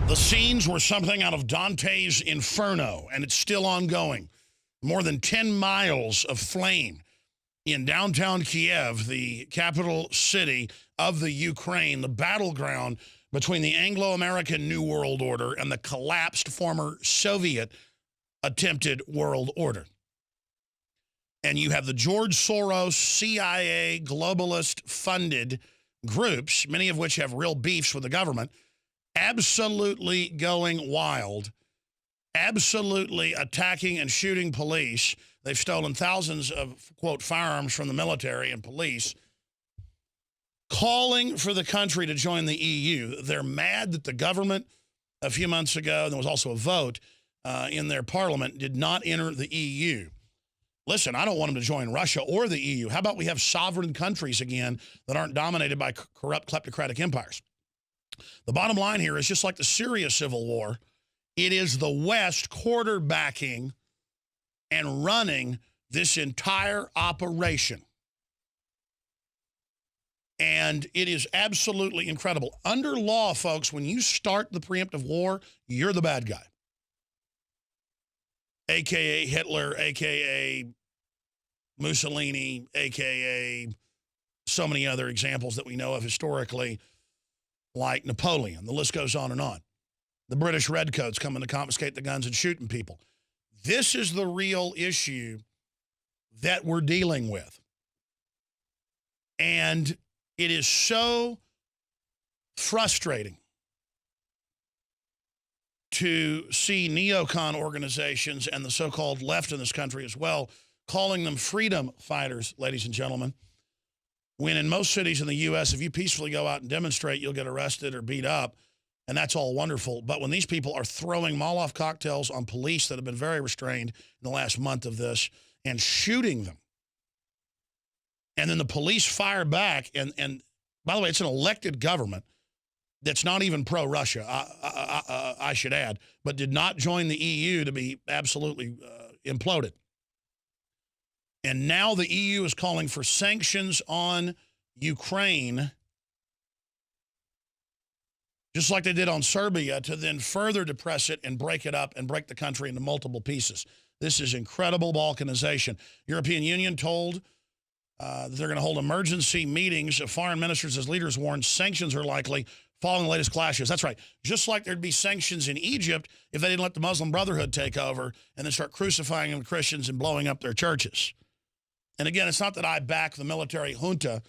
The scenes were something out of Dante's Inferno, and it's still ongoing. More than 10 miles of flame in downtown Kiev, the capital city of the Ukraine, the battleground between the Anglo-American New World Order and the collapsed former Soviet attempted world order. And you have the George Soros, CIA, globalist-funded groups, many of which have real beefs with the government, absolutely going wild, absolutely attacking and shooting police. They've stolen thousands of, quote, firearms from the military and police, calling for the country to join the EU. They're mad that the government a few months ago, and there was also a vote in their parliament, did not enter the EU. Listen, I don't want them to join Russia or the EU. How about we have sovereign countries again that aren't dominated by corrupt kleptocratic empires? The bottom line here is just like the Syria civil war, it is the West quarterbacking and running this entire operation. And it is absolutely incredible. Under law, folks, when you start the preemptive war, you're the bad guy. AKA Hitler, AKA Mussolini, AKA so many other examples that we know of historically, like Napoleon. The list goes on and on. The British redcoats coming to confiscate the guns and shooting people. This is the real issue that we're dealing with. And it is so frustrating to see neocon organizations and the so-called left in this country as well, calling them freedom fighters, ladies and gentlemen, when in most cities in the U.S., if you peacefully go out and demonstrate, you'll get arrested or beat up, and that's all wonderful. But when these people are throwing Molotov cocktails on police that have been very restrained in the last month of this and shooting them, and then the police fire back, and by the way, it's an elected government that's not even pro-Russia, I should add, but did not join the EU to be absolutely imploded. And now the EU is calling for sanctions on Ukraine, just like they did on Serbia, to then further depress it and break it up and break the country into multiple pieces. This is incredible balkanization. European Union told that they're going to hold emergency meetings of foreign ministers as leaders warn sanctions are likely following the latest clashes. That's right. Just like there'd be sanctions in Egypt if they didn't let the Muslim Brotherhood take over and then start crucifying Christians and blowing up their churches. And again, it's not that I back the military junta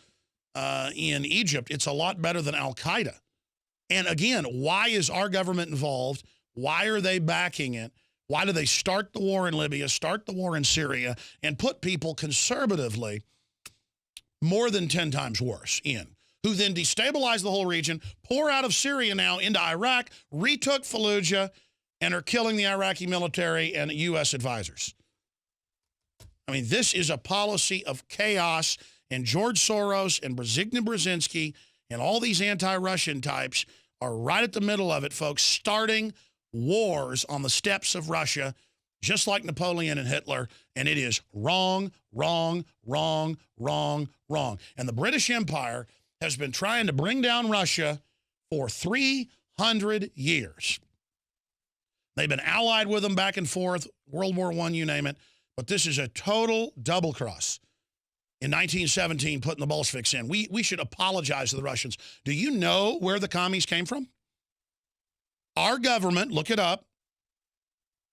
in Egypt. It's a lot better than Al-Qaeda. And again, why is our government involved? Why are they backing it? Why do they start the war in Libya, start the war in Syria, and put people conservatively more than 10 times worse in, who then destabilize the whole region, pour out of Syria now into Iraq, retook Fallujah, and are killing the Iraqi military and U.S. advisors? I mean, this is a policy of chaos, and George Soros and Brzezinski and all these anti-Russian types are right at the middle of it, folks, starting wars on the steppes of Russia, just like Napoleon and Hitler, and it is wrong, wrong, wrong, wrong, wrong. And the British Empire has been trying to bring down Russia for 300 years. They've been allied with them back and forth, World War I, you name it. But this is a total double cross. In 1917, putting the Bolsheviks in. We should apologize to the Russians. Do you know where the commies came from? Our government, look it up,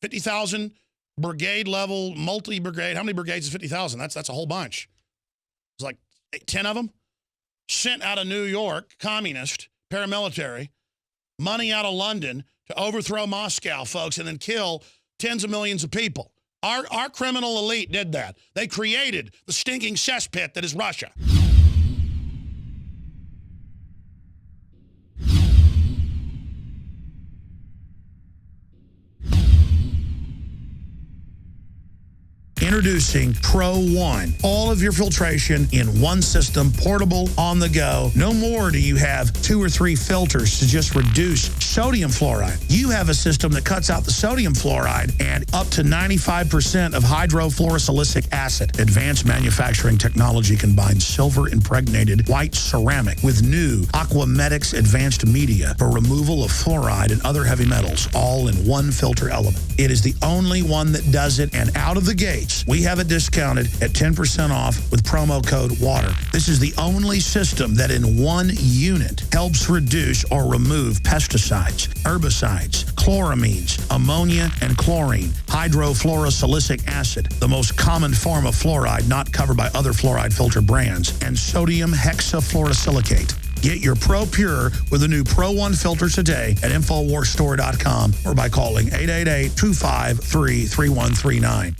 50,000 brigade level, multi-brigade. How many brigades is 50,000? That's a whole bunch. It's like 10 of them. Sent out of New York, communist, paramilitary, money out of London to overthrow Moscow, folks, and then kill tens of millions of people. Our criminal elite did that. They created the stinking cesspit that is Russia. Introducing Pro One. All of your filtration in one system, portable, on the go. No more do you have 2 or 3 filters to just reduce sodium fluoride. You have a system that cuts out the sodium fluoride and up to 95% of hydrofluorosilicic acid. Advanced manufacturing technology combines silver-impregnated white ceramic with new Aquamedics advanced media for removal of fluoride and other heavy metals, all in one filter element. It is the only one that does it, and out of the gates, we have it discounted at 10% off with promo code WATER. This is the only system that in one unit helps reduce or remove pesticides, herbicides, chloramines, ammonia, and chlorine, hydrofluorosilicic acid, the most common form of fluoride not covered by other fluoride filter brands, and sodium hexafluorosilicate. Get your Pro Pure with the new Pro One filter today at InfoWarsStore.com or by calling 888-253-3139.